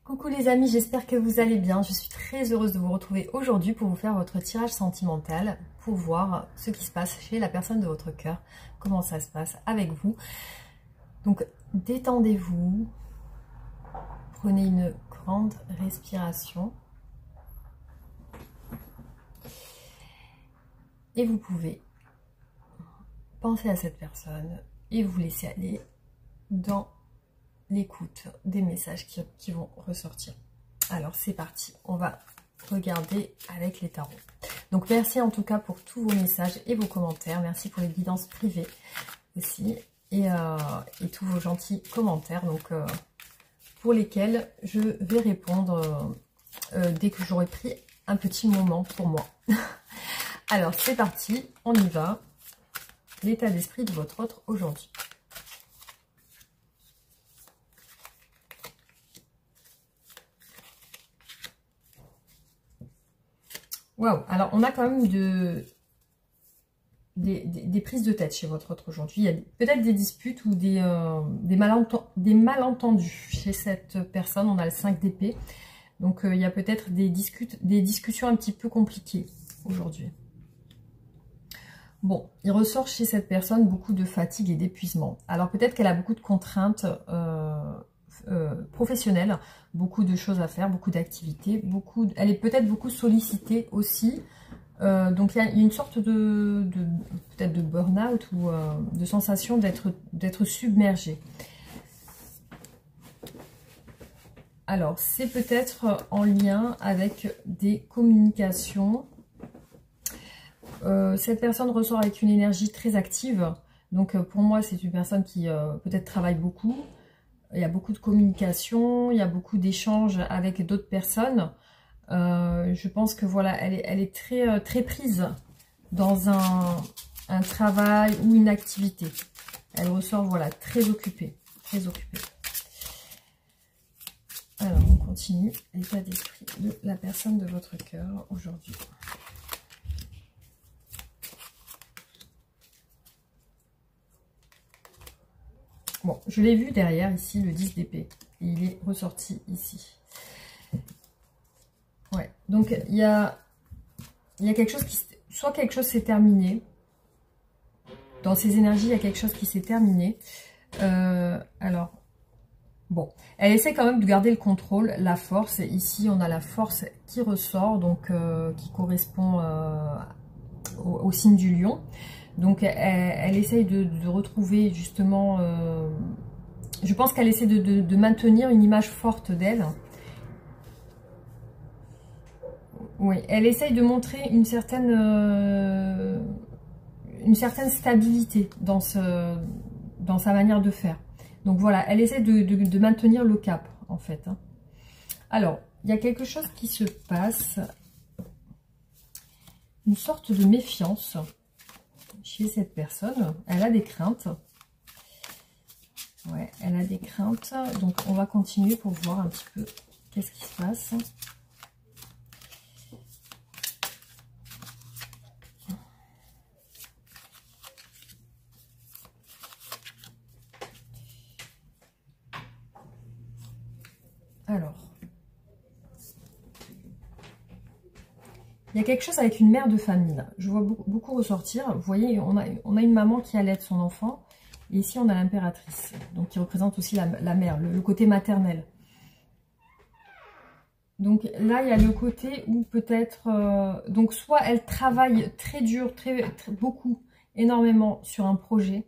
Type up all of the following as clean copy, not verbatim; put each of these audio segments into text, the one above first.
Coucou les amis, j'espère que vous allez bien. Je suis très heureuse de vous retrouver aujourd'hui pour vous faire votre tirage sentimental, pour voir ce qui se passe chez la personne de votre cœur, comment ça se passe avec vous. Donc détendez-vous, prenez une grande respiration et vous pouvez penser à cette personne et vous laisser aller dans l'écoute des messages qui vont ressortir. Alors c'est parti, on va regarder avec les tarots. Donc merci en tout cas pour tous vos messages et vos commentaires. Merci pour les guidances privées aussi et tous vos gentils commentaires donc pour lesquels je vais répondre dès que j'aurai pris un petit moment pour moi. Alors c'est parti, on y va. L'état d'esprit de votre autre aujourd'hui. Waouh, alors on a quand même des prises de tête chez votre autre aujourd'hui. Il y a peut-être des disputes ou des malentendus chez cette personne. On a le 5 d'épée. Donc il y a peut-être des discussions un petit peu compliquées aujourd'hui. Bon, il ressort chez cette personne beaucoup de fatigue et d'épuisement. Alors peut-être qu'elle a beaucoup de contraintes professionnelle, beaucoup de choses à faire, beaucoup d'activités, elle est peut-être beaucoup sollicitée aussi. Donc il y a une sorte peut-être de burn-out ou de sensation d'être submergée. Alors c'est peut-être en lien avec des communications. Cette personne ressort avec une énergie très active. Donc pour moi c'est une personne qui peut-être travaille beaucoup. Il y a beaucoup de communication, il y a beaucoup d'échanges avec d'autres personnes. Je pense que voilà, elle est très prise dans un travail ou une activité. Elle ressort voilà, très occupée, très occupée. Alors on continue l'état d'esprit de la personne de votre cœur aujourd'hui. Bon, je l'ai vu derrière ici, le 10 d'épée. Il est ressorti ici. Ouais, donc il y a quelque chose qui... Soit quelque chose s'est terminé. Dans ces énergies, il y a quelque chose qui s'est terminé. Alors, bon. Elle essaie quand même de garder le contrôle, la force. Ici, on a la force qui ressort, donc qui correspond au signe du lion. Donc elle essaye de retrouver justement, je pense qu'elle essaie de maintenir une image forte d'elle. Oui, elle essaye de montrer une certaine stabilité dans sa manière de faire. Donc voilà, elle essaie de maintenir le cap en fait. Alors, il y a quelque chose qui se passe, une sorte de méfiance chez cette personne. Elle a des craintes. Ouais, elle a des craintes. Donc, on va continuer pour voir un petit peu qu'est-ce qui se passe. Alors, il y a quelque chose avec une mère de famille, là. Je vois beaucoup ressortir. Vous voyez, on a une maman qui allait son enfant. Et ici, on a l'impératrice. Donc, qui représente aussi la mère, le côté maternel. Donc, là, il y a le côté où peut-être... donc, soit elle travaille très dur, beaucoup, énormément sur un projet.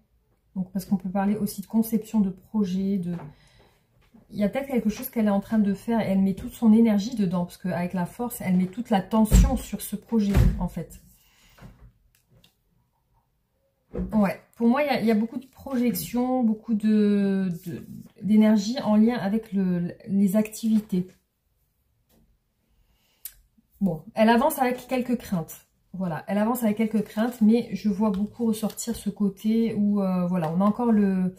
Donc, parce qu'on peut parler aussi de conception de projet, Il y a peut-être quelque chose qu'elle est en train de faire et elle met toute son énergie dedans. Parce qu'avec la force, elle met toute la tension sur ce projet, en fait. Ouais, pour moi, il y a beaucoup de projections, beaucoup d'énergie en lien avec les activités. Bon, elle avance avec quelques craintes. Voilà, elle avance avec quelques craintes, mais je vois beaucoup ressortir ce côté où, voilà, on a encore le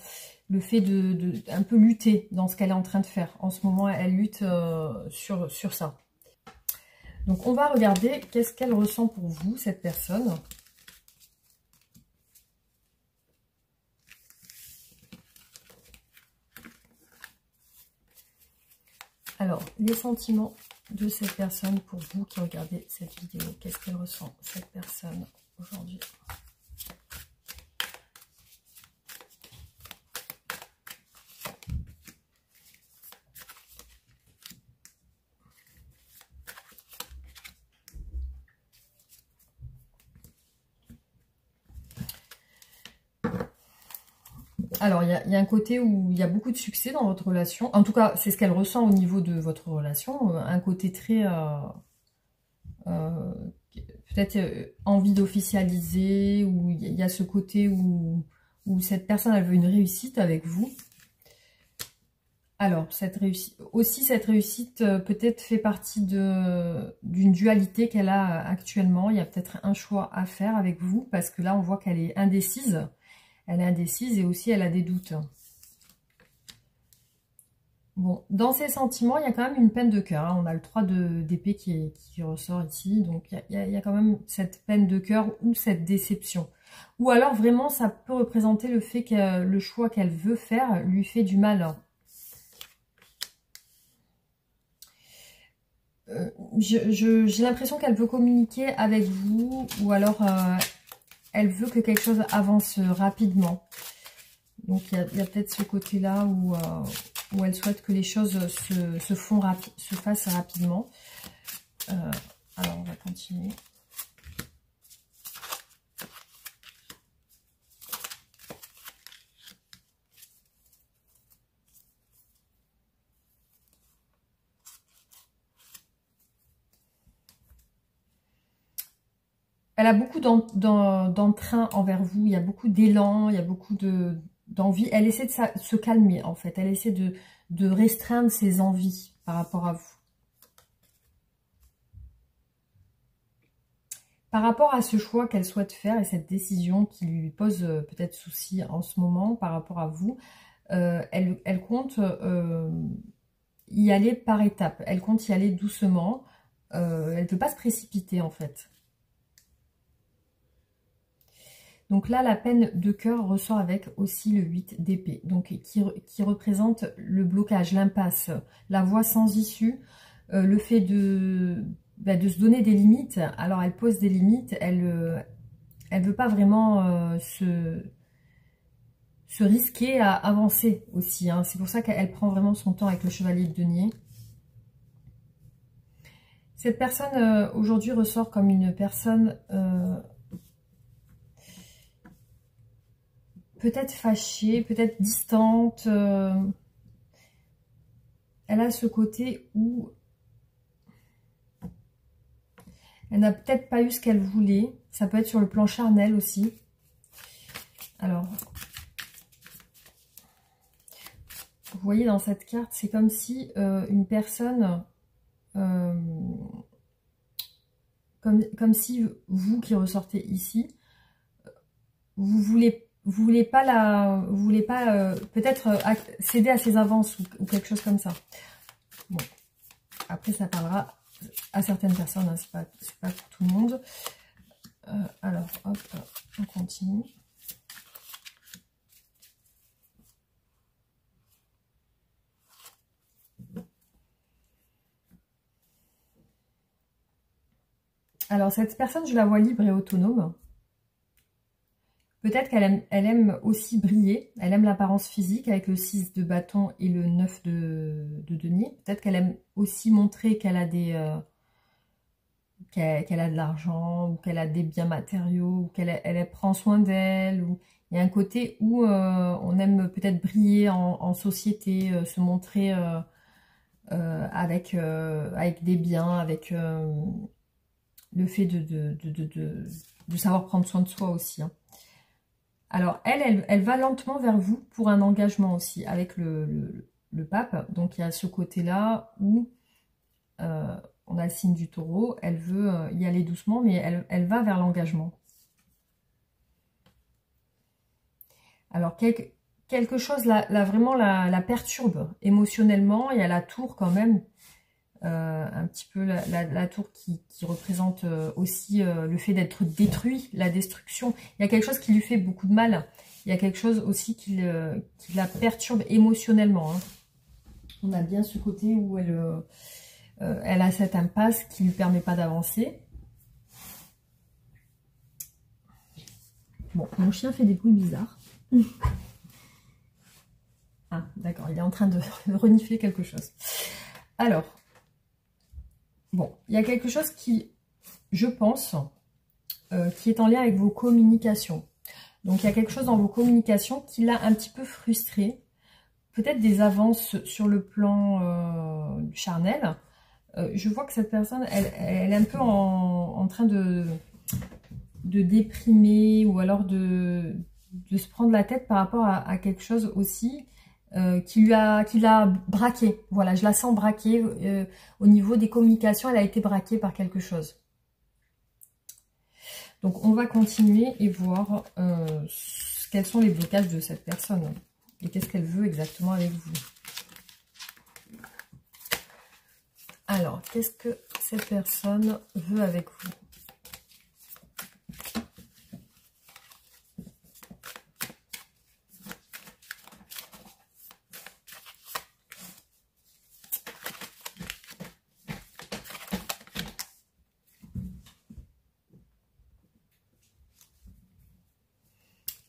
fait de un peu lutter dans ce qu'elle est en train de faire. En ce moment, elle lutte sur ça. Donc, on va regarder qu'est-ce qu'elle ressent pour vous, cette personne. Alors, les sentiments de cette personne pour vous qui regardez cette vidéo. Qu'est-ce qu'elle ressent, cette personne, aujourd'hui? Alors, il y a un côté où il y a beaucoup de succès dans votre relation. En tout cas, c'est ce qu'elle ressent au niveau de votre relation. Un côté très... peut-être envie d'officialiser, où il y a ce côté où cette personne, elle veut une réussite avec vous. Alors, cette réussite peut-être fait partie d'une dualité qu'elle a actuellement. Il y a peut-être un choix à faire avec vous, parce que là, on voit qu'elle est indécise. Elle est indécise et aussi elle a des doutes. Bon, dans ses sentiments, il y a quand même une peine de cœur. Hein. On a le 3 d'épée qui ressort ici. Donc, il y a quand même cette peine de cœur ou cette déception. Ou alors, vraiment, ça peut représenter le fait que le choix qu'elle veut faire lui fait du mal. J'ai l'impression qu'elle veut communiquer avec vous. Ou alors... elle veut que quelque chose avance rapidement. Donc, il y a peut-être ce côté-là où elle souhaite que les choses se fassent rapidement. Alors, on va continuer. Elle a beaucoup d'entrain envers vous, il y a beaucoup d'élan, il y a beaucoup d'envie. Elle essaie de se calmer en fait, elle essaie de restreindre ses envies par rapport à vous. Par rapport à ce choix qu'elle souhaite faire et cette décision qui lui pose peut-être souci en ce moment par rapport à vous, elle compte y aller par étapes, elle compte y aller doucement, elle ne veut pas se précipiter en fait. Donc là, la peine de cœur ressort avec aussi le 8 d'épée, donc qui représente le blocage, l'impasse, la voie sans issue, le fait de se donner des limites. Alors, elle pose des limites, elle veut pas vraiment se risquer à avancer aussi. Hein. C'est pour ça qu'elle prend vraiment son temps avec le chevalier de denier. Cette personne, aujourd'hui, ressort comme une personne... peut-être fâchée, peut-être distante. Elle a ce côté où elle n'a peut-être pas eu ce qu'elle voulait. Ça peut être sur le plan charnel aussi. Alors, vous voyez dans cette carte, c'est comme si une personne... comme si vous qui ressortez ici, vous voulez pas peut-être céder à ses avances ou quelque chose comme ça. Bon, après ça parlera à certaines personnes, hein, c'est pas pour tout le monde. Alors, hop, on continue. Alors, cette personne, je la vois libre et autonome. Peut-être qu'elle aime aussi briller, elle aime l'apparence physique avec le 6 de bâton et le 9 de denier. Peut-être qu'elle aime aussi montrer qu'elle a qu'elle a de l'argent, ou qu'elle a des biens matériaux, ou elle prend soin d'elle. Il y a un côté où on aime peut-être briller en société, se montrer avec des biens, avec le fait de savoir prendre soin de soi aussi. Hein. Alors, elle va lentement vers vous pour un engagement aussi avec le pape. Donc, il y a ce côté-là où on a le signe du taureau. Elle veut y aller doucement, mais elle va vers l'engagement. Alors, quelque chose là vraiment la perturbe émotionnellement. Il y a la tour quand même. Un petit peu la tour qui représente aussi le fait d'être détruit, la destruction. Il y a quelque chose qui lui fait beaucoup de mal. Il y a quelque chose aussi qui la perturbe émotionnellement. Hein. On a bien ce côté où elle a cette impasse qui ne lui permet pas d'avancer. Bon, mon chien fait des bruits bizarres. Ah, d'accord, il est en train de renifler quelque chose. Alors, bon, il y a quelque chose qui, je pense, qui est en lien avec vos communications. Donc, il y a quelque chose dans vos communications qui l'a un petit peu frustré. Peut-être des avances sur le plan charnel. Je vois que cette personne, elle est un peu en train de déprimer ou alors de se prendre la tête par rapport à quelque chose aussi qui l'a braqué. Voilà, je la sens braquée au niveau des communications, elle a été braquée par quelque chose. Donc on va continuer et voir quels sont les blocages de cette personne et qu'est-ce qu'elle veut exactement avec vous. Alors, qu'est-ce que cette personne veut avec vous?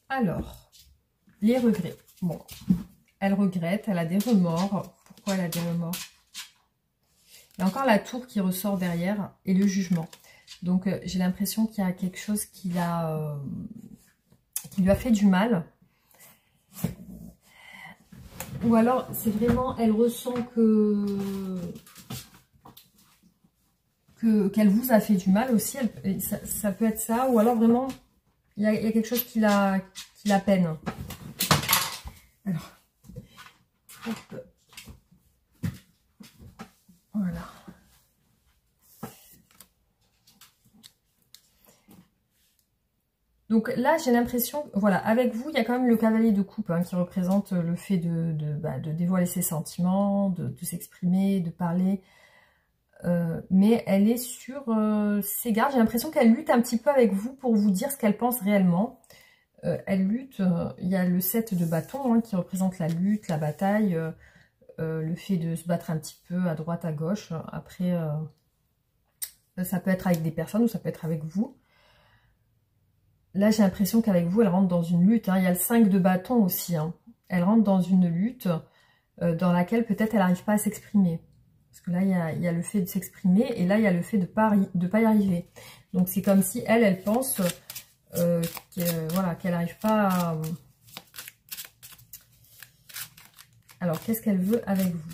Alors, les regrets. Bon, elle regrette, elle a des remords. Pourquoi elle a des remords? Il y a encore la tour qui ressort derrière et le jugement. Donc, j'ai l'impression qu'il y a quelque chose qui lui a fait du mal. Ou alors, c'est vraiment, elle ressent qu'elle vous a fait du mal aussi. Ça peut être ça. Ou alors, vraiment, il y a quelque chose qui la peine. Alors, hop. Voilà. Donc là, j'ai l'impression, voilà, avec vous, il y a quand même le cavalier de coupe qui représente le fait de dévoiler ses sentiments, de s'exprimer, de parler. Mais elle est sur ses gardes. J'ai l'impression qu'elle lutte un petit peu avec vous pour vous dire ce qu'elle pense réellement. Elle lutte, il y a le 7 de bâton qui représente la lutte, la bataille, le fait de se battre un petit peu à droite, à gauche. Après, ça peut être avec des personnes ou ça peut être avec vous. Là, j'ai l'impression qu'avec vous, elle rentre dans une lutte. Il y a le 5 de bâton aussi. Elle rentre dans une lutte dans laquelle peut-être elle n'arrive pas à s'exprimer. Parce que là, il y a le fait de s'exprimer et là, il y a le fait de ne pas y arriver. Donc, c'est comme si elle pense qu'elle n'arrive pas à... Alors, qu'est-ce qu'elle veut avec vous?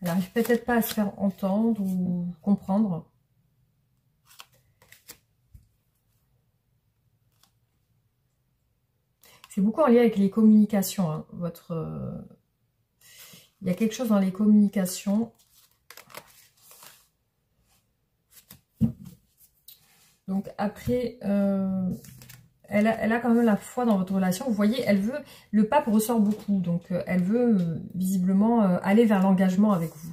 Elle n'arrive peut-être pas à se faire entendre ou comprendre. C'est beaucoup en lien avec les communications. Il y a quelque chose dans les communications. Donc après, elle a quand même la foi dans votre relation. Vous voyez, elle veut, le pape ressort beaucoup. Donc elle veut visiblement aller vers l'engagement avec vous.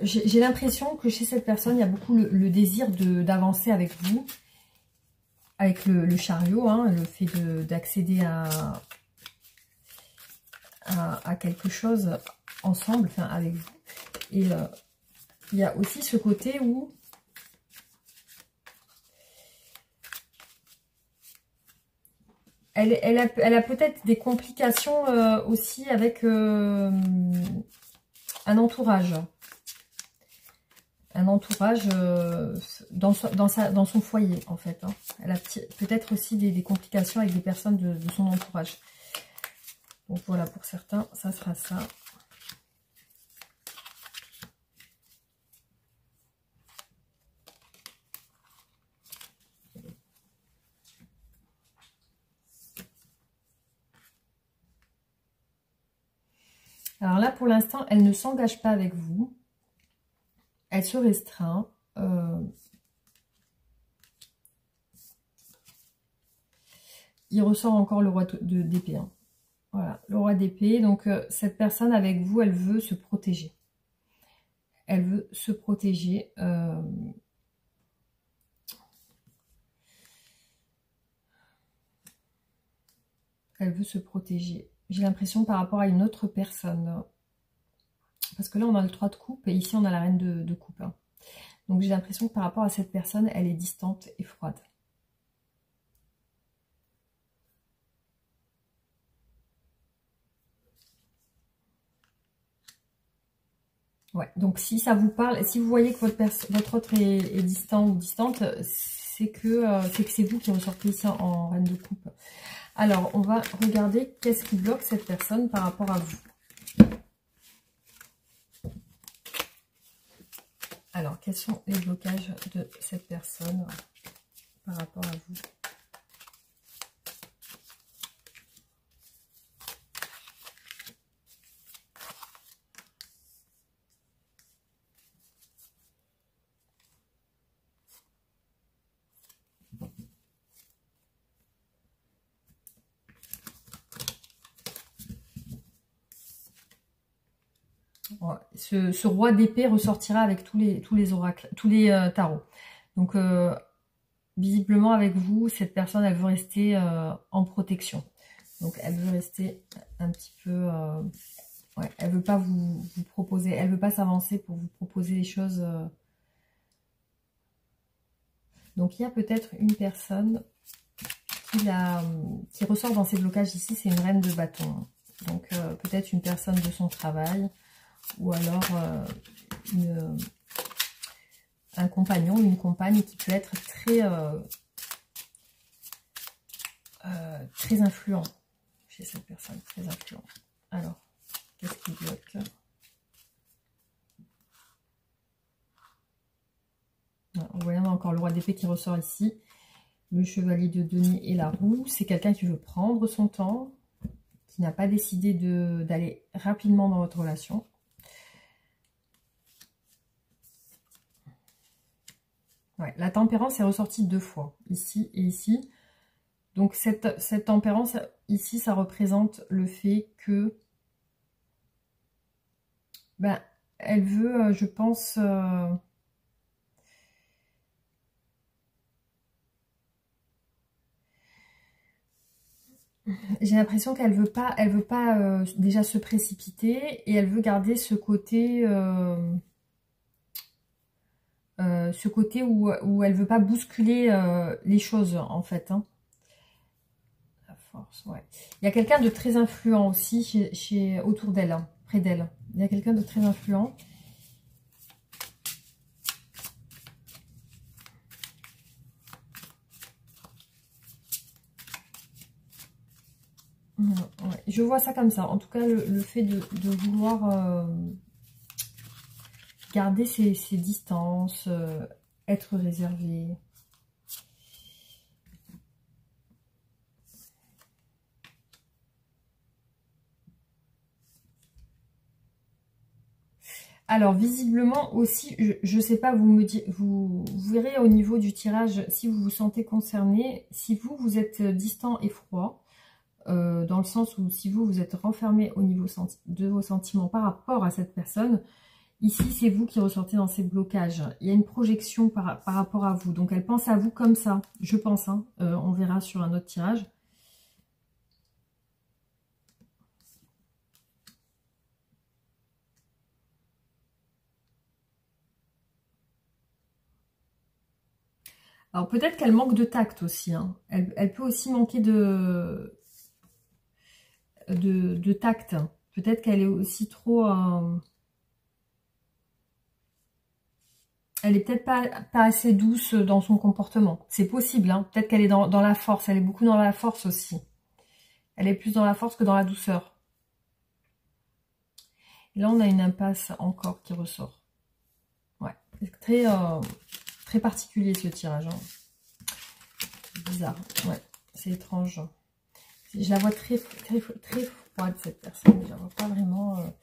J'ai l'impression que chez cette personne, il y a beaucoup le désir d'avancer avec vous. Avec le chariot, le fait d'accéder à quelque chose ensemble, enfin avec vous. Et il y a aussi ce côté où elle a peut-être des complications aussi avec un entourage. Un entourage dans son foyer, en fait. Elle a peut-être aussi des complications avec des personnes de son entourage. Donc voilà, pour certains, ça sera ça. Alors là, pour l'instant, elle ne s'engage pas avec vous. Elle se restreint. Il ressort encore le roi d'épée. Voilà, le roi d'épée. Donc, cette personne avec vous, elle veut se protéger. Elle veut se protéger. Elle veut se protéger. J'ai l'impression par rapport à une autre personne. Parce que là, on a le 3 de coupe et ici, on a la reine de coupe. Hein. Donc, j'ai l'impression que par rapport à cette personne, elle est distante et froide. Ouais, donc si ça vous parle, si vous voyez que votre autre est distant ou distante, c'est que c'est vous qui ressortez ici en reine de coupe. Alors, on va regarder qu'est-ce qui bloque cette personne par rapport à vous. Alors, quels sont les blocages de cette personne par rapport à vous? Ce roi d'épée ressortira avec tous les oracles, tous les tarots. Donc, visiblement, avec vous, cette personne, elle veut rester en protection. Donc, elle veut rester un petit peu... ouais, elle veut pas vous proposer, elle veut pas s'avancer pour vous proposer des choses. Donc, il y a peut-être une personne qui ressort dans ces blocages ici, c'est une reine de bâton. Donc, peut-être une personne de son travail, ou alors un compagnon ou une compagne qui peut être très influent chez cette personne, très influent. Alors, qu'est-ce qui bloque? Vous voyez, on a encore le roi d'épée qui ressort ici, le chevalier de denier et la roue. C'est quelqu'un qui veut prendre son temps, qui n'a pas décidé d'aller rapidement dans votre relation. Ouais, la tempérance est ressortie 2 fois, ici et ici. Donc cette tempérance, ici, ça représente le fait que ben, elle veut, je pense... j'ai l'impression qu'elle veut pas déjà se précipiter et elle veut garder ce côté où elle veut pas bousculer les choses en fait. Hein. La force, ouais. Il y a quelqu'un de très influent aussi autour d'elle, hein, près d'elle. Il y a quelqu'un de très influent. Ouais, je vois ça comme ça. En tout cas, le fait de vouloir garder ses distances, être réservé. Alors, visiblement aussi, je ne sais pas, vous verrez au niveau du tirage si vous vous sentez concerné, si vous êtes distant et froid, dans le sens où si vous êtes renfermé au niveau de vos sentiments par rapport à cette personne, ici c'est vous qui ressortez dans ces blocages. Il y a une projection par rapport à vous, donc elle pense à vous comme ça, je pense, hein. On verra sur un autre tirage. Alors peut-être qu'elle manque de tact aussi, hein. Elle peut aussi manquer de tact. Peut-être qu'elle est aussi trop... elle est peut-être pas assez douce dans son comportement. C'est possible, hein. Peut-être qu'elle est dans la force. Elle est beaucoup dans la force aussi. Elle est plus dans la force que dans la douceur. Et là, on a une impasse encore qui ressort. Ouais, très, très particulier ce tirage. Hein. Bizarre. Ouais, c'est étrange. Je la vois très froide, cette personne. Je la vois pas vraiment...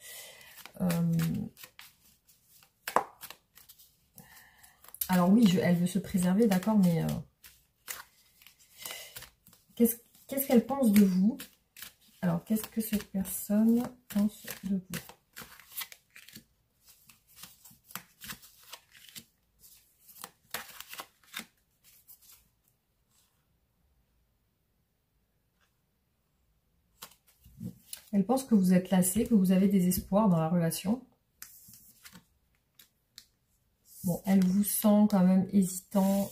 Alors oui, elle veut se préserver, d'accord, mais qu'est-ce qu'elle pense de vous? Alors, qu'est-ce que cette personne pense de vous? Elle pense que vous êtes lassé, que vous avez des espoirs dans la relation. Bon, elle vous sent quand même hésitant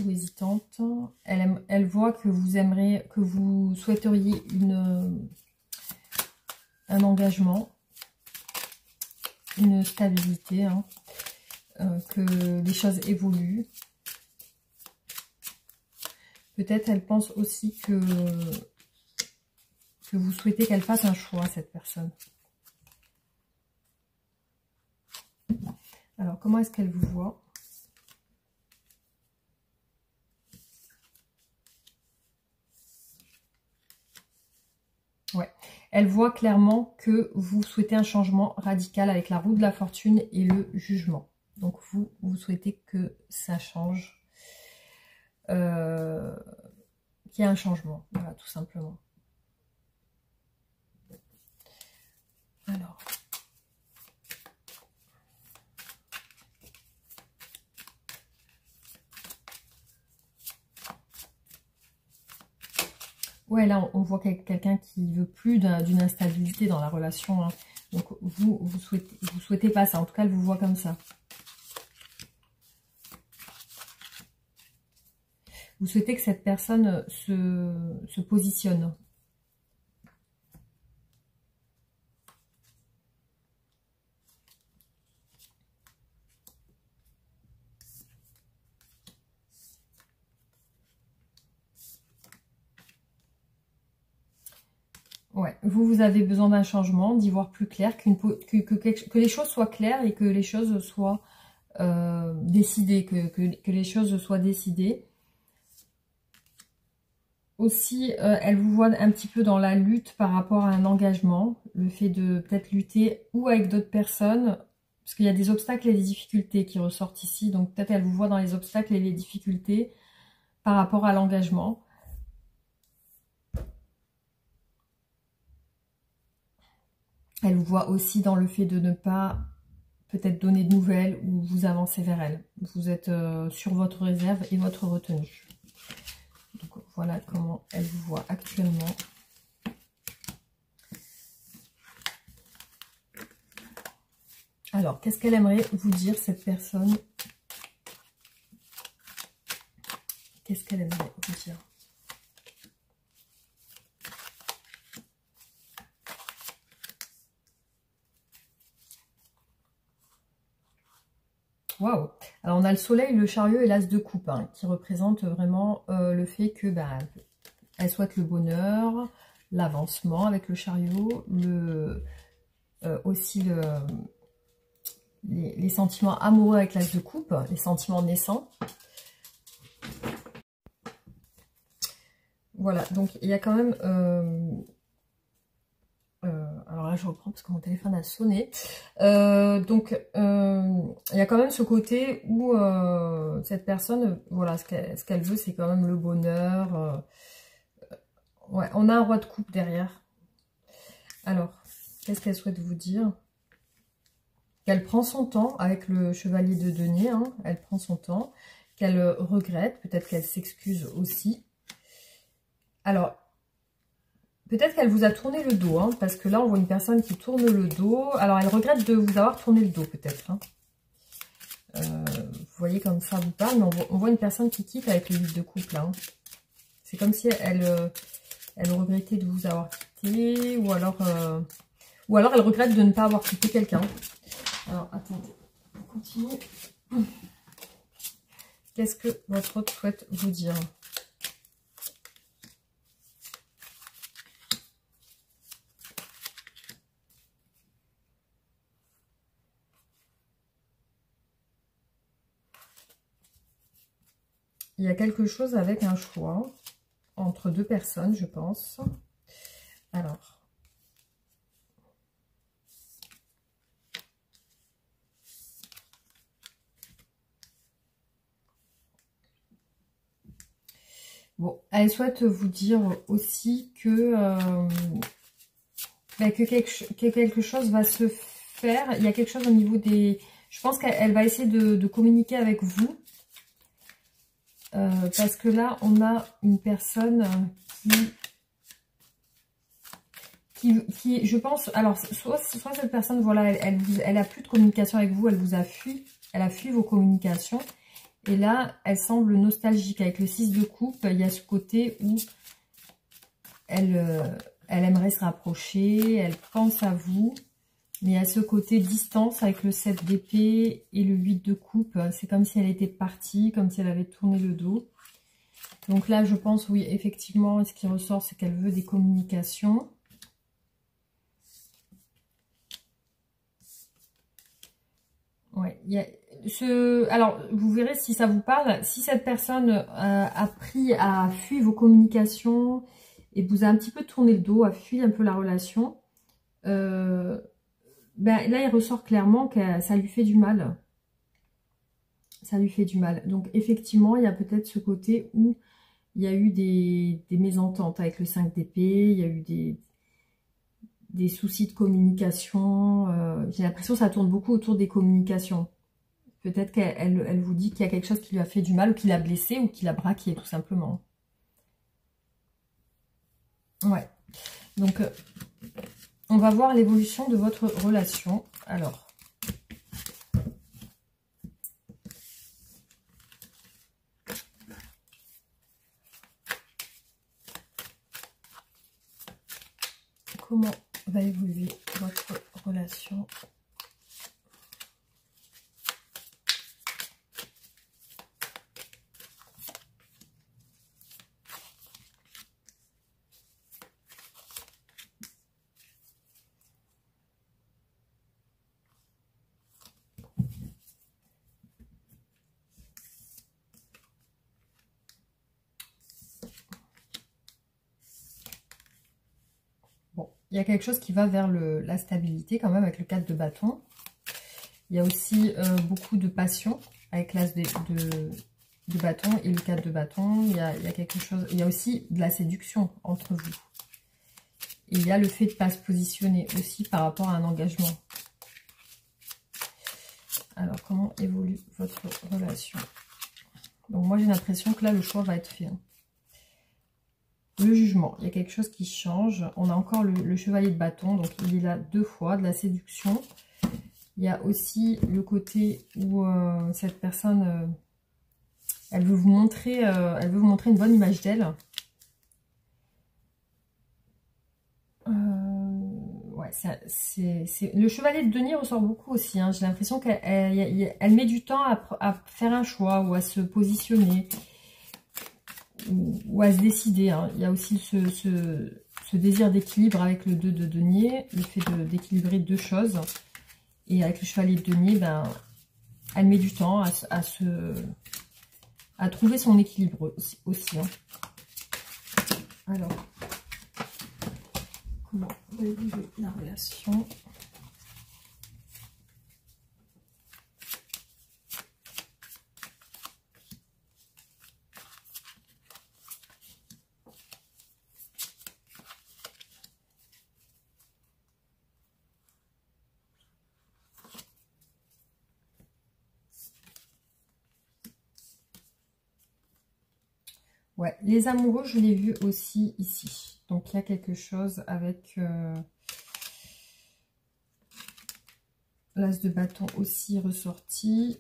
ou hésitante. Elle voit que vous aimeriez, que vous souhaiteriez un engagement, une stabilité, hein, que les choses évoluent. Peut-être elle pense aussi que vous souhaitez qu'elle fasse un choix, cette personne. Alors, comment est-ce qu'elle vous voit? Ouais. Elle voit clairement que vous souhaitez un changement radical avec la roue de la fortune et le jugement. Donc, vous souhaitez que ça change. Qu'il y ait un changement. Voilà, tout simplement. Alors. Ouais, là, on voit quelqu'un qui veut plus d'une instabilité dans la relation. Hein. Donc, vous souhaitez pas ça. En tout cas, elle vous voit comme ça. Vous souhaitez que cette personne se positionne. Ouais, vous avez besoin d'un changement, d'y voir plus clair, que les choses soient claires et que les choses soient décidées, que les choses soient décidées. Aussi, elle vous voit un petit peu dans la lutte par rapport à un engagement, le fait de peut-être lutter ou avec d'autres personnes, parce qu'il y a des obstacles et des difficultés qui ressortent ici, donc peut-être elle vous voit dans les obstacles et les difficultés par rapport à l'engagement. Elle vous voit aussi dans le fait de ne pas peut-être donner de nouvelles ou vous avancer vers elle. Vous êtes sur votre réserve et votre retenue. Donc voilà comment elle vous voit actuellement. Alors, qu'est-ce qu'elle aimerait vous dire, cette personne? Qu'est-ce qu'elle aimerait vous dire? Waouh! Alors, on a le soleil, le chariot et l'as de coupe, hein, qui représentent vraiment le fait que elle souhaite le bonheur, l'avancement avec le chariot, aussi les sentiments amoureux avec l'as de coupe, les sentiments naissants. Voilà, donc il y a quand même... alors là, je reprends parce que mon téléphone a sonné. Donc, il y a quand même ce côté où cette personne, voilà, ce qu'elle veut, c'est quand même le bonheur. Ouais, on a un roi de coupe derrière. Alors, qu'est-ce qu'elle souhaite vous dire? Qu'elle prend son temps avec le chevalier de denier, hein, elle prend son temps, qu'elle regrette, peut-être qu'elle s'excuse aussi. Alors, peut-être qu'elle vous a tourné le dos, hein, parce que là, on voit une personne qui tourne le dos. Alors, elle regrette de vous avoir tourné le dos, peut-être. Hein. Vous voyez comme ça vous parle, mais on voit une personne qui quitte avec le 8 de coupe, là. Hein. C'est comme si elle regrettait de vous avoir quitté, ou alors elle regrette de ne pas avoir quitté quelqu'un. Alors, attendez, on continue. Qu'est-ce que votre autre souhaite vous dire? Il y a quelque chose avec un choix entre deux personnes, je pense. Alors. Bon, elle souhaite vous dire aussi que bah, que quelque chose va se faire. Il y a quelque chose au niveau des... Je pense qu'elle va essayer de communiquer avec vous. Parce que là, on a une personne qui je pense... Alors, soit cette personne, voilà, elle a plus de communication avec vous. Elle vous a fui. Elle a fui vos communications. Et là, elle semble nostalgique. Avec le 6 de coupe, il y a ce côté où elle aimerait se rapprocher. Elle pense à vous. Mais il y a ce côté distance avec le 7 d'épée et le 8 de coupe. C'est comme si elle était partie, comme si elle avait tourné le dos. Donc là, je pense, oui, effectivement, ce qui ressort, c'est qu'elle veut des communications. Ouais, il y a alors, vous verrez si ça vous parle. Si cette personne a fui vos communications et vous a un petit peu tourné le dos, a fui un peu la relation... Ben, là, il ressort clairement que ça lui fait du mal. Ça lui fait du mal. Donc, effectivement, il y a peut-être ce côté où il y a eu des mésententes avec le 5 d'épée. Il y a eu des soucis de communication. J'ai l'impression que ça tourne beaucoup autour des communications. Peut-être qu'elle vous dit qu'il y a quelque chose qui lui a fait du mal ou qui l'a blessé ou qui l'a braqué, tout simplement. Ouais. Donc... on va voir l'évolution de votre relation. Alors, comment va évoluer votre relation ? Bon, il y a quelque chose qui va vers la stabilité quand même avec le 4 de bâton. Il y a aussi beaucoup de passion avec l'as de bâton et le 4 de bâton. Il y a quelque chose, il y a aussi de la séduction entre vous. Et il y a le fait de ne pas se positionner aussi par rapport à un engagement. Alors, comment évolue votre relation? Donc, moi, j'ai l'impression que là, le choix va être fait. Le jugement, il y a quelque chose qui change. On a encore le chevalier de bâton, donc il est là 2 fois, de la séduction. Il y a aussi le côté où cette personne, elle veut vous montrer une bonne image d'elle. Ouais, le chevalier de denier ressort beaucoup aussi. Hein. J'ai l'impression qu'elle met du temps à faire un choix ou à se positionner ou à se décider. Hein. Il y a aussi ce désir d'équilibre avec le 2 de denier, le fait d'équilibrer 2 choses. Et avec le chevalier de denier, ben, elle met du temps à trouver son équilibre aussi. Hein. Alors, comment va évoluer la relation ? Ouais, les amoureux, je l'ai vu aussi ici. Donc, il y a quelque chose avec l'as de bâton aussi ressorti.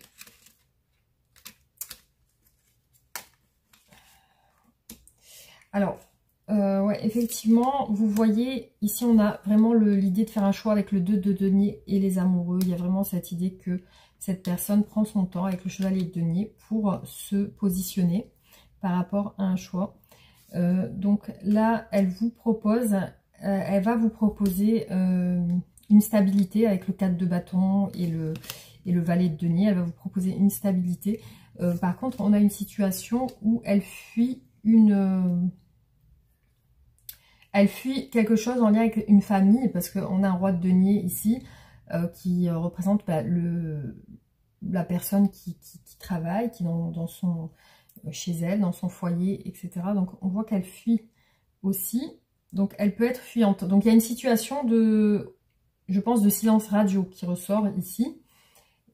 Alors, ouais, effectivement, vous voyez, ici, on a vraiment l'idée de faire un choix avec le 2 de denier et les amoureux. Il y a vraiment cette idée que cette personne prend son temps avec le chevalier de denier pour se positionner par rapport à un choix. Donc là, elle vous propose, elle va vous proposer une stabilité avec le 4 de bâton et le valet de denier. Elle va vous proposer une stabilité. Par contre, on a une situation où elle fuit quelque chose en lien avec une famille, parce qu'on a un roi de denier ici qui représente la personne qui travaille, qui est chez elle, dans son foyer, etc. Donc on voit qu'elle fuit aussi Donc, elle peut être fuyante. Donc, il y a une situation de, je pense, de silence radio qui ressort ici,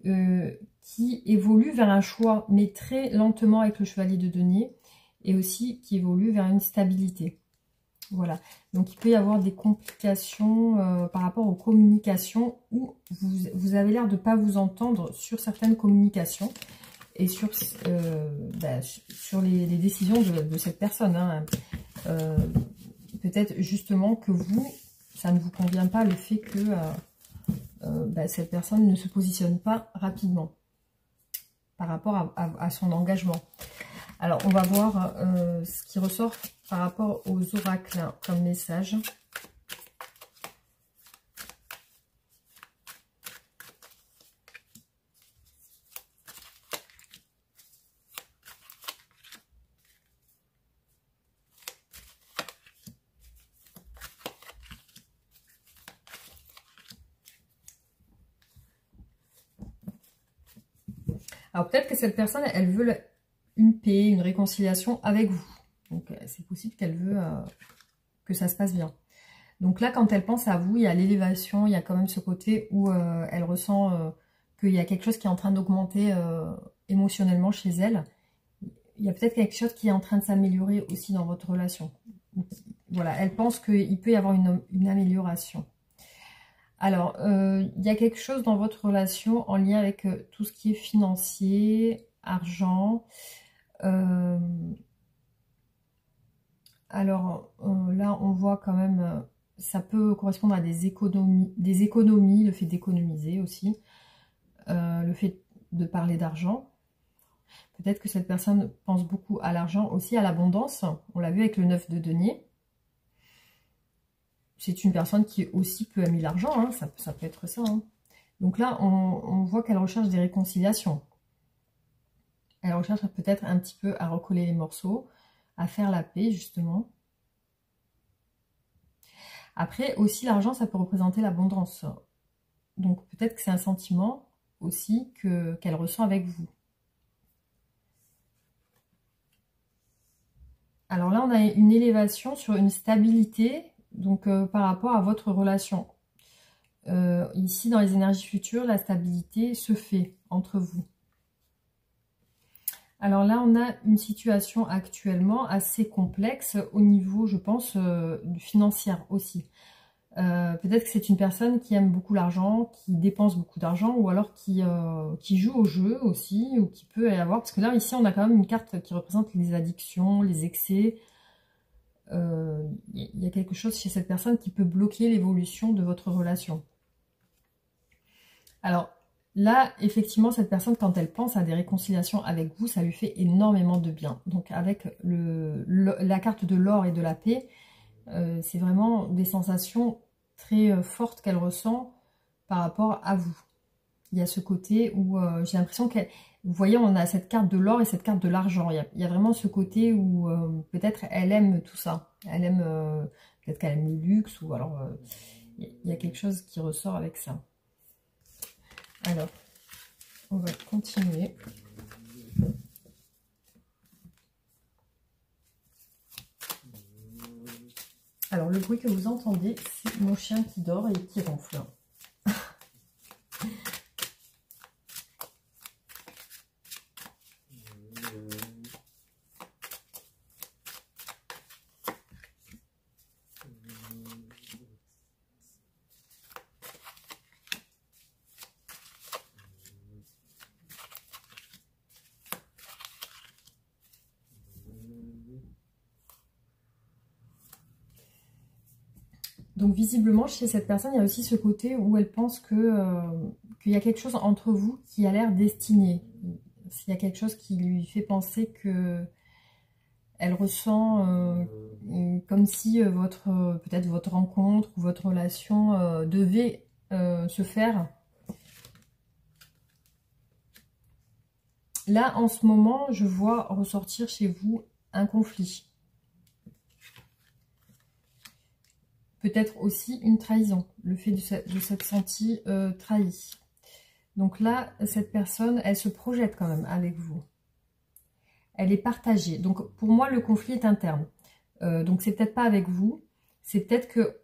qui évolue vers un choix, mais très lentement avec le chevalier de denier, et aussi qui évolue vers une stabilité. Voilà. Donc, il peut y avoir des complications par rapport aux communications où vous avez l'air de ne pas vous entendre sur certaines communications et sur les décisions de cette personne. Hein. Peut-être justement que vous, ça ne vous convient pas le fait que cette personne ne se positionne pas rapidement par rapport à son engagement. Alors, on va voir ce qui ressort par rapport aux oracles hein, comme message. Alors, peut-être que cette personne, elle veut une paix, une réconciliation avec vous. Donc, c'est possible qu'elle veut que ça se passe bien. Donc là, quand elle pense à vous, il y a l'élévation, il y a quand même ce côté où elle ressent qu'il y a quelque chose qui est en train d'augmenter émotionnellement chez elle. Il y a peut-être quelque chose qui est en train de s'améliorer aussi dans votre relation. Voilà, elle pense qu'il peut y avoir une amélioration. Alors, il y a quelque chose dans votre relation en lien avec tout ce qui est financier, argent. Alors, là, on voit quand même, ça peut correspondre à des économies, le fait d'économiser aussi, le fait de parler d'argent. Peut-être que cette personne pense beaucoup à l'argent, aussi à l'abondance. On l'a vu avec le 9 de denier. C'est une personne qui aussi peut aimer l'argent, hein, ça peut être ça. Hein. Donc là, on voit qu'elle recherche des réconciliations. Elle recherche peut-être un petit peu à recoller les morceaux, à faire la paix, justement. Après, aussi, l'argent, ça peut représenter l'abondance. Donc, peut-être que c'est un sentiment aussi qu'elle ressent avec vous. Alors là, on a une élévation sur une stabilité, donc par rapport à votre relation. Ici, dans les énergies futures, la stabilité se fait entre vous. Alors là, on a une situation actuellement assez complexe au niveau, je pense, du financier aussi. Peut-être que c'est une personne qui aime beaucoup l'argent, qui dépense beaucoup d'argent, ou alors qui joue au jeu aussi, ou qui peut y avoir... Parce que là, ici, on a quand même une carte qui représente les addictions, les excès. Il y a quelque chose chez cette personne qui peut bloquer l'évolution de votre relation. Alors, là, effectivement, cette personne, quand elle pense à des réconciliations avec vous, ça lui fait énormément de bien. Donc, avec la carte de l'or et de la paix, c'est vraiment des sensations très fortes qu'elle ressent par rapport à vous. Il y a ce côté où j'ai l'impression qu'elle... Vous voyez, on a cette carte de l'or et cette carte de l'argent. Il y a vraiment ce côté où peut-être elle aime tout ça. Elle aime, peut-être qu'elle aime le luxe ou alors il y a quelque chose qui ressort avec ça. Alors, on va continuer. Alors, le bruit que vous entendez, c'est mon chien qui dort et qui ronfle. Donc visiblement, chez cette personne, il y a aussi ce côté où elle pense qu'il y a quelque chose entre vous qui a l'air destiné. S'il y a quelque chose qui lui fait penser que elle ressent comme si peut-être votre rencontre ou votre relation devait se faire. Là, en ce moment, je vois ressortir chez vous un conflit. Peut-être aussi une trahison, le fait de s'être senti trahi. Donc là, cette personne, elle se projette quand même avec vous. Elle est partagée. Donc pour moi, le conflit est interne. Donc c'est peut-être pas avec vous. c'est peut-être que,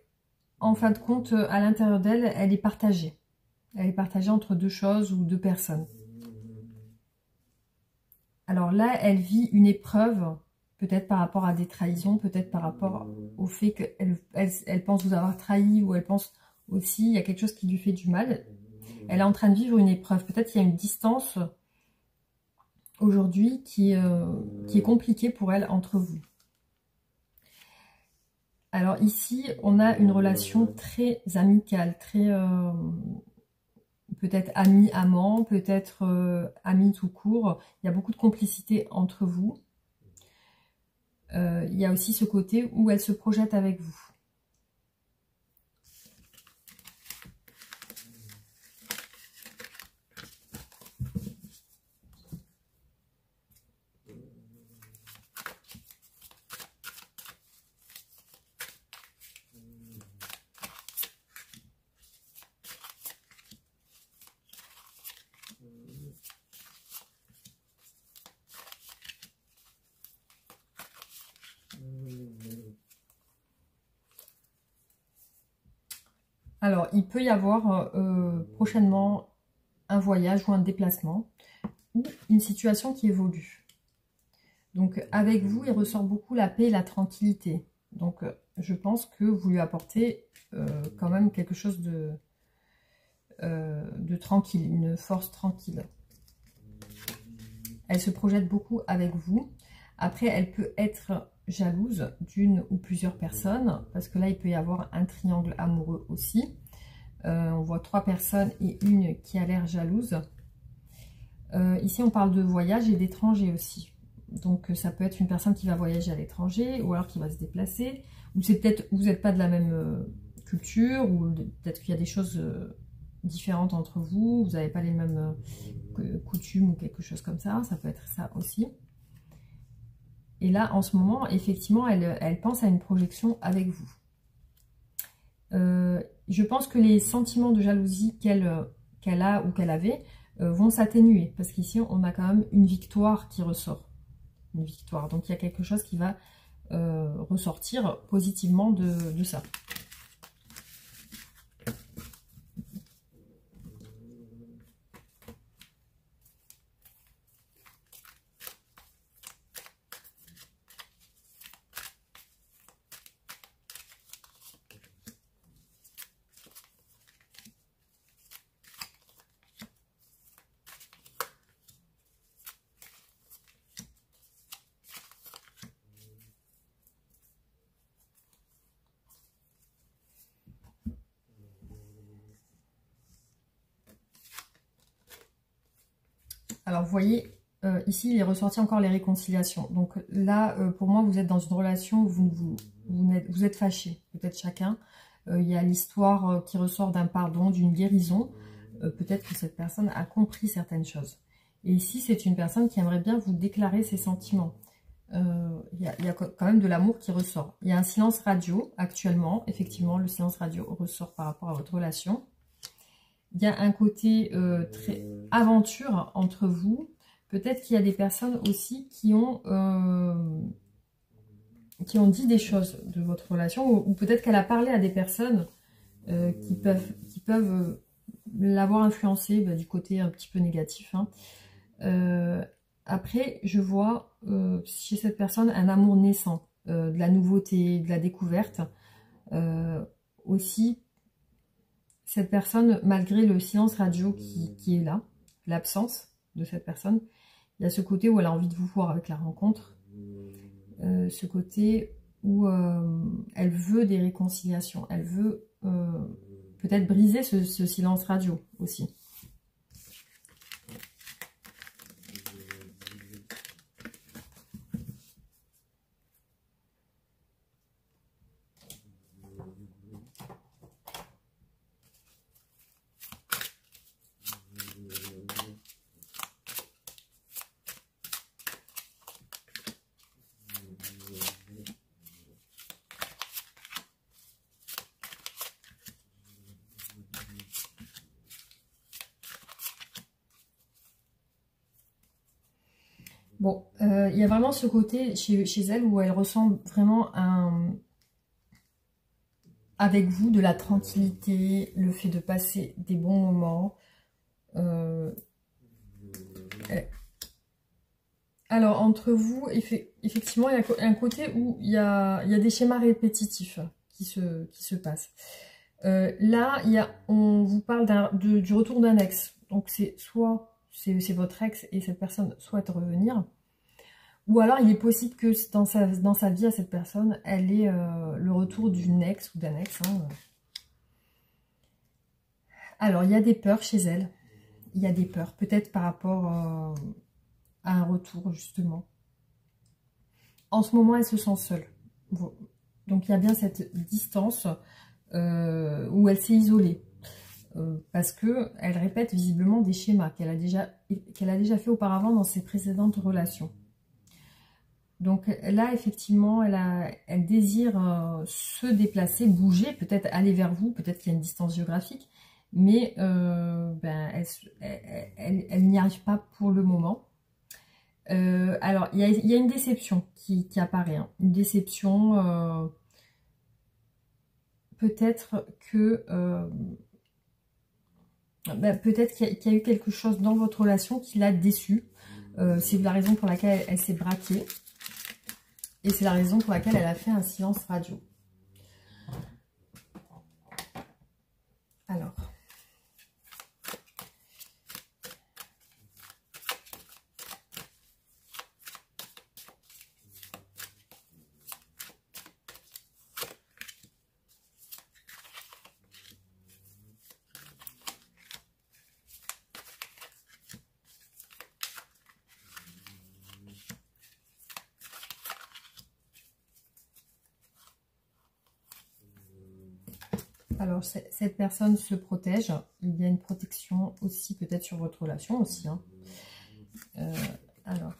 en fin de compte, à l'intérieur d'elle, elle est partagée. Elle est partagée entre deux choses ou deux personnes. Alors là, elle vit une épreuve, peut-être par rapport à des trahisons, peut-être par rapport au fait qu'elle pense vous avoir trahi, ou elle pense aussi, il y a quelque chose qui lui fait du mal. Elle est en train de vivre une épreuve. Peut-être qu'il y a une distance aujourd'hui qui est compliquée pour elle entre vous. Alors ici, on a une relation très amicale, très peut-être ami-amant, peut-être ami tout court. Il y a beaucoup de complicité entre vous. Il y a aussi ce côté où elle se projette avec vous. Alors, il peut y avoir prochainement un voyage ou un déplacement ou une situation qui évolue. Donc, avec vous, il ressort beaucoup la paix et la tranquillité. Donc, je pense que vous lui apportez quand même quelque chose de tranquille, une force tranquille. Elle se projette beaucoup avec vous. Après, elle peut être jalouse d'une ou plusieurs personnes, parce que là, il peut y avoir un triangle amoureux aussi. On voit 3 personnes et une qui a l'air jalouse. Ici, on parle de voyage et d'étranger aussi. Donc, ça peut être une personne qui va voyager à l'étranger, ou alors qui va se déplacer, ou c'est peut-être vous n'êtes pas de la même culture, ou peut-être qu'il y a des choses différentes entre vous, vous n'avez pas les mêmes coutumes ou quelque chose comme ça peut être ça aussi. Et là, en ce moment, effectivement, elle pense à une projection avec vous. Je pense que les sentiments de jalousie qu'elle a ou qu'elle avait vont s'atténuer. Parce qu'ici, on a quand même une victoire qui ressort. Une victoire. Donc, il y a quelque chose qui va ressortir positivement de ça. Alors, vous voyez, ici, il est ressorti encore les réconciliations. Donc là, pour moi, vous êtes dans une relation où vous êtes fâchés, peut-être chacun. Il y a l'histoire qui ressort d'un pardon, d'une guérison. Peut-être que cette personne a compris certaines choses. Et ici, c'est une personne qui aimerait bien vous déclarer ses sentiments. Il y a quand même de l'amour qui ressort. Il y a un silence radio actuellement. Effectivement, le silence radio ressort par rapport à votre relation. Il y a un côté très aventure entre vous. Peut-être qu'il y a des personnes aussi qui ont dit des choses de votre relation, ou peut-être qu'elle a parlé à des personnes qui peuvent l'avoir influencé du côté un petit peu négatif. Hein. Après, je vois chez cette personne un amour naissant, de la nouveauté, de la découverte. Aussi, cette personne, malgré le silence radio qui est là, l'absence de cette personne, il y a ce côté où elle a envie de vous voir avec la rencontre, ce côté où elle veut des réconciliations, elle veut peut-être briser ce silence radio aussi. Bon, il y a vraiment ce côté chez elle où elle ressent vraiment avec vous, de la tranquillité, le fait de passer des bons moments. Alors, entre vous, effectivement, il y a un côté où il y a des schémas répétitifs qui se passent. Là, on vous parle du retour d'un ex. Donc, c'est soit c'est votre ex et cette personne souhaite revenir, ou alors il est possible que dans sa vie à cette personne, elle ait le retour d'une ex ou d'un ex. Hein. Alors, il y a des peurs chez elle. Il y a des peurs, peut-être par rapport à un retour, justement. En ce moment, elle se sent seule. Donc, il y a bien cette distance où elle s'est isolée. Parce qu'elle répète visiblement des schémas qu'elle a déjà fait auparavant dans ses précédentes relations. Donc là, effectivement, elle désire se déplacer, bouger, peut-être aller vers vous, peut-être qu'il y a une distance géographique, mais elle n'y arrive pas pour le moment. Alors, il y a une déception qui apparaît, hein. Une déception, peut-être que... peut-être qu'il y a eu quelque chose dans votre relation qui l'a déçue. C'est la raison pour laquelle elle s'est braquée. Et c'est la raison pour laquelle elle a fait un silence radio. Alors. Alors, cette personne se protège. Il y a une protection aussi, peut-être sur votre relation aussi. Hein. Alors.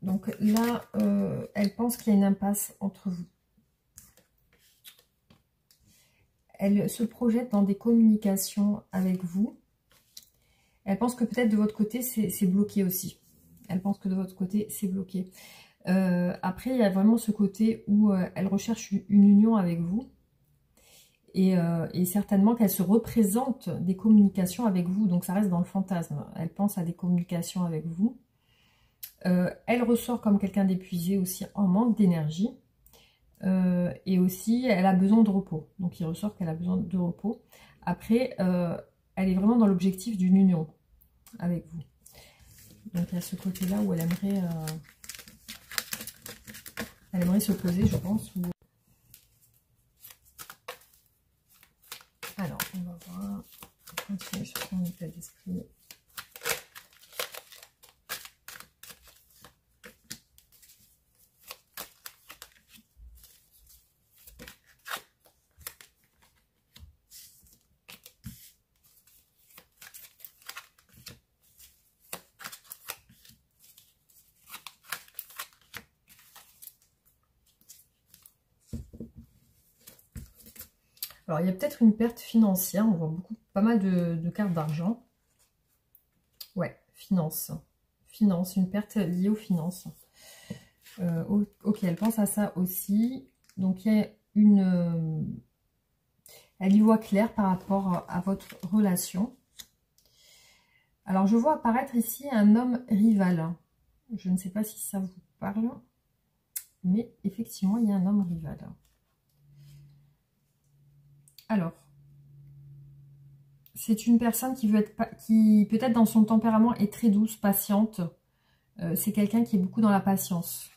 Donc là, elle pense qu'il y a une impasse entre vous. Elle se projette dans des communications avec vous. Elle pense que peut-être de votre côté, c'est bloqué aussi. Elle pense que de votre côté, c'est bloqué. Après, il y a vraiment ce côté où elle recherche une union avec vous. Et certainement qu'elle se représente des communications avec vous. Donc ça reste dans le fantasme. Elle pense à des communications avec vous. Elle ressort comme quelqu'un d'épuisé aussi, en manque d'énergie. Et aussi, elle a besoin de repos. Donc il ressort qu'elle a besoin de repos. Après, elle est vraiment dans l'objectif d'une union avec vous. Donc il y a ce côté-là où elle aimerait se poser, je pense. Alors, on va voir. On continue sur son état d'esprit. Alors, il y a peut-être une perte financière. On voit pas mal de cartes d'argent. Ouais, finance. Finance, une perte liée aux finances. Ok, elle pense à ça aussi. Donc, il y a elle y voit clair par rapport à votre relation. Alors, je vois apparaître ici un homme rival. Je ne sais pas si ça vous parle. Mais effectivement, il y a un homme rival. Alors, c'est une personne qui peut-être dans son tempérament est très douce, patiente. C'est quelqu'un qui est beaucoup dans la patience.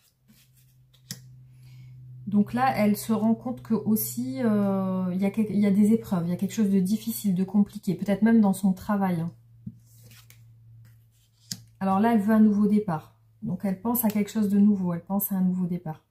Donc là, elle se rend compte que aussi il y a des épreuves, il y a quelque chose de difficile, de compliqué, peut-être même dans son travail. Alors là, elle veut un nouveau départ. Donc elle pense à quelque chose de nouveau, elle pense à un nouveau départ.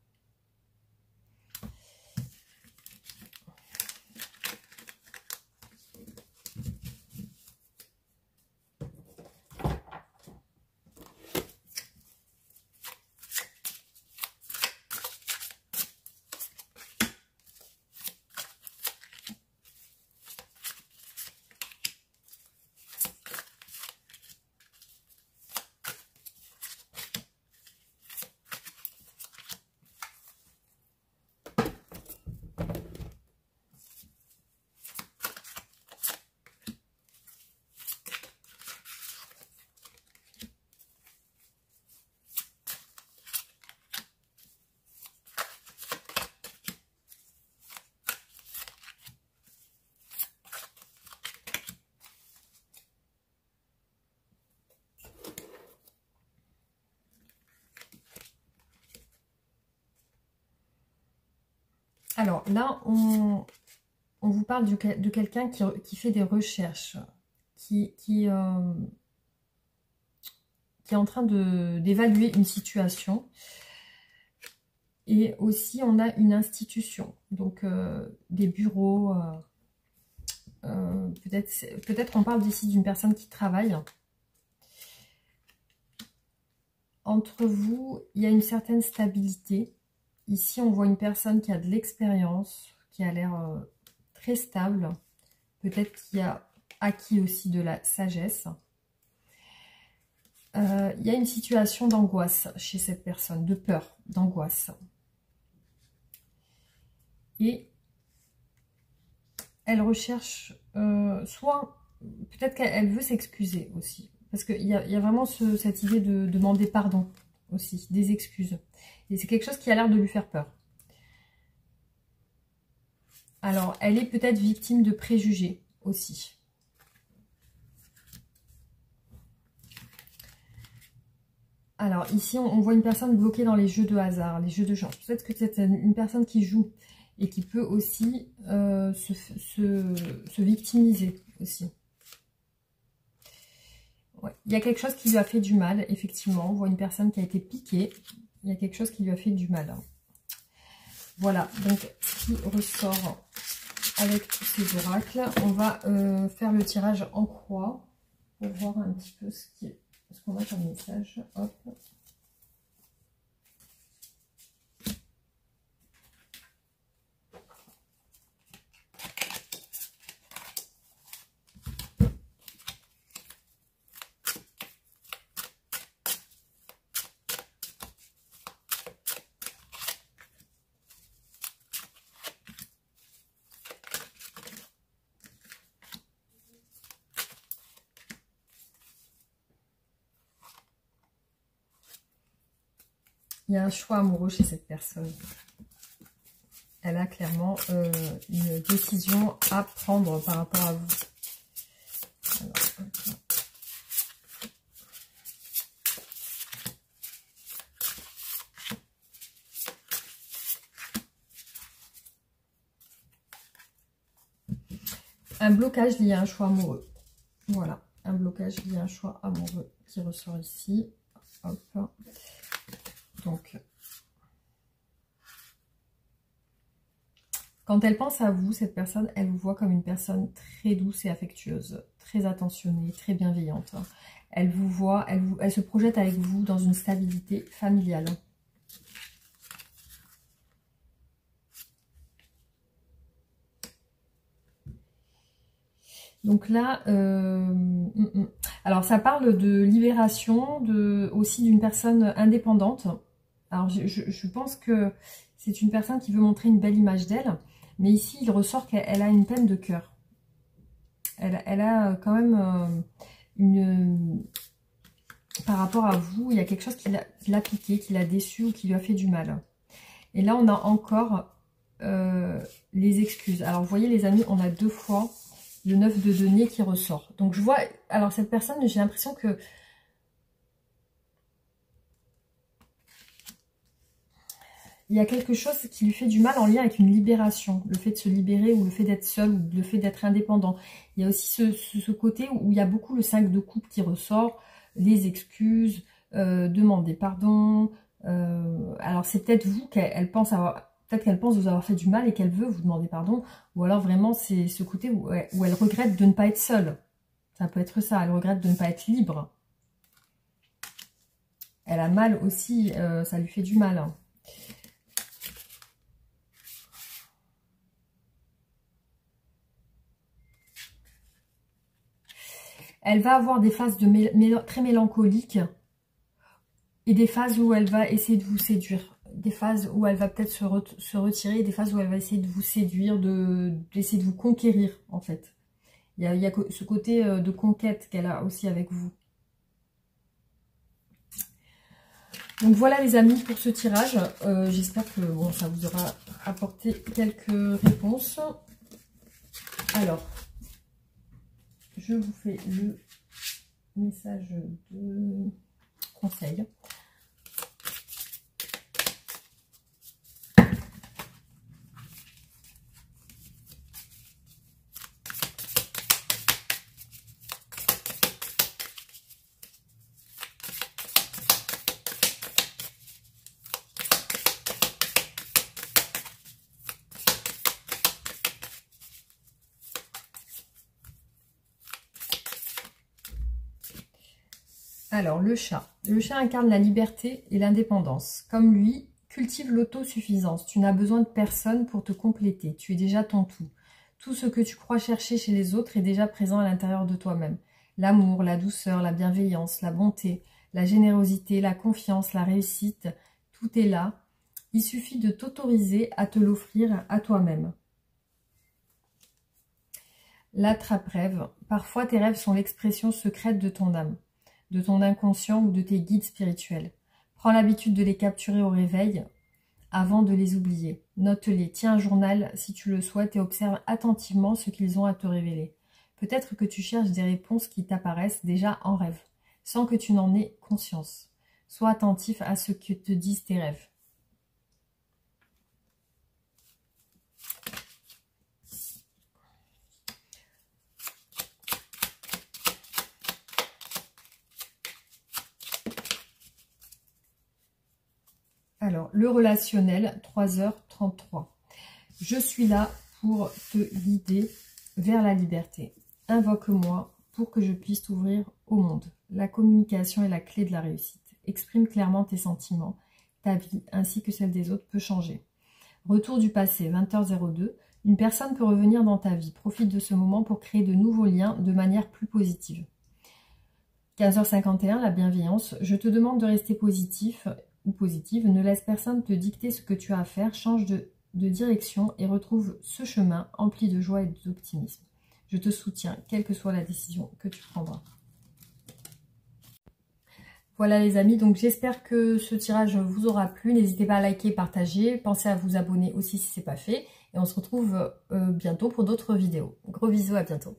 là, on vous parle de quelqu'un qui fait des recherches, qui est en train d'évaluer une situation. Et aussi, on a une institution, donc des bureaux. Peut-être on parle ici d'une personne qui travaille. Entre vous, il y a une certaine stabilité. Ici, on voit une personne qui a de l'expérience, qui a l'air très stable. Peut-être qui a acquis aussi de la sagesse. Il y a une situation d'angoisse chez cette personne, de peur, d'angoisse. Et elle recherche, soit, peut-être qu'elle veut s'excuser aussi. Parce qu'il y a vraiment cette idée de demander pardon aussi, des excuses. Et c'est quelque chose qui a l'air de lui faire peur. Alors, elle est peut-être victime de préjugés aussi. Alors, ici, on voit une personne bloquée dans les jeux de hasard, les jeux de chance. Peut-être que c'est une personne qui joue et qui peut aussi se victimiser aussi. Ouais. Il y a quelque chose qui lui a fait du mal, effectivement. On voit une personne qui a été piquée. Il y a quelque chose qui lui a fait du mal. Voilà, donc ce qui ressort avec tous ces oracles. On va faire le tirage en croix pour voir un petit peu ce qu'on a comme message. Hop. Il y a un choix amoureux chez cette personne. Elle a clairement une décision à prendre par rapport à vous. Alors, okay. Un blocage lié à un choix amoureux. Voilà, un blocage lié à un choix amoureux qui ressort ici. Hop. Donc, quand elle pense à vous, cette personne, elle vous voit comme une personne très douce et affectueuse, très attentionnée, très bienveillante. Elle vous voit, elle se projette avec vous dans une stabilité familiale. Donc là, alors ça parle de libération, aussi d'une personne indépendante. Alors je pense que c'est une personne qui veut montrer une belle image d'elle, mais ici il ressort qu'elle a une peine de cœur. Elle a quand même par rapport à vous, il y a quelque chose qui l'a piqué, qui l'a déçu ou qui lui a fait du mal. Et là on a encore les excuses. Alors vous voyez les amis, on a 2 fois le 9 de denier qui ressort. Donc je vois, alors cette personne, j'ai l'impression que il y a quelque chose qui lui fait du mal en lien avec une libération. Le fait de se libérer ou le fait d'être seul ou le fait d'être indépendant. Il y a aussi ce côté où il y a beaucoup le 5 de coupe qui ressort, les excuses, demander pardon. Alors c'est peut-être vous qu'elle pense avoir... Peut-être qu'elle pense vous avoir fait du mal et qu'elle veut vous demander pardon. Ou alors vraiment c'est ce côté où elle regrette de ne pas être seule. Ça peut être ça, elle regrette de ne pas être libre. Elle a mal aussi, ça lui fait du mal. Hein. Elle va avoir des phases très mélancoliques et des phases où elle va essayer de vous séduire. Des phases où elle va peut-être se retirer, des phases où elle va essayer de vous séduire, d'essayer de vous conquérir en fait. Il y a ce côté de conquête qu'elle a aussi avec vous. Donc voilà les amis pour ce tirage. J'espère que bon, ça vous aura apporté quelques réponses. Alors, je vous fais le message de conseil. Alors, le chat. Le chat incarne la liberté et l'indépendance. Comme lui, cultive l'autosuffisance. Tu n'as besoin de personne pour te compléter. Tu es déjà ton tout. Tout ce que tu crois chercher chez les autres est déjà présent à l'intérieur de toi-même. L'amour, la douceur, la bienveillance, la bonté, la générosité, la confiance, la réussite, tout est là. Il suffit de t'autoriser à te l'offrir à toi-même. L'attrape-rêve. Parfois, tes rêves sont l'expression secrète de ton âme, de ton inconscient ou de tes guides spirituels. Prends l'habitude de les capturer au réveil avant de les oublier. Note-les, tiens un journal si tu le souhaites et observe attentivement ce qu'ils ont à te révéler. Peut-être que tu cherches des réponses qui t'apparaissent déjà en rêve, sans que tu n'en aies conscience. Sois attentif à ce que te disent tes rêves. Alors, le relationnel, 3h33. Je suis là pour te guider vers la liberté. Invoque-moi pour que je puisse t'ouvrir au monde. La communication est la clé de la réussite. Exprime clairement tes sentiments. Ta vie, ainsi que celle des autres, peut changer. Retour du passé, 20h02. Une personne peut revenir dans ta vie. Profite de ce moment pour créer de nouveaux liens de manière plus positive. 15h51, la bienveillance. Je te demande de rester positif ou positive. Ne laisse personne te dicter ce que tu as à faire. Change de direction et retrouve ce chemin empli de joie et d'optimisme. Je te soutiens, quelle que soit la décision que tu prendras. Voilà les amis, donc j'espère que ce tirage vous aura plu. N'hésitez pas à liker, partager. Pensez à vous abonner aussi si ce n'est pas fait. Et on se retrouve bientôt pour d'autres vidéos. Gros bisous, à bientôt.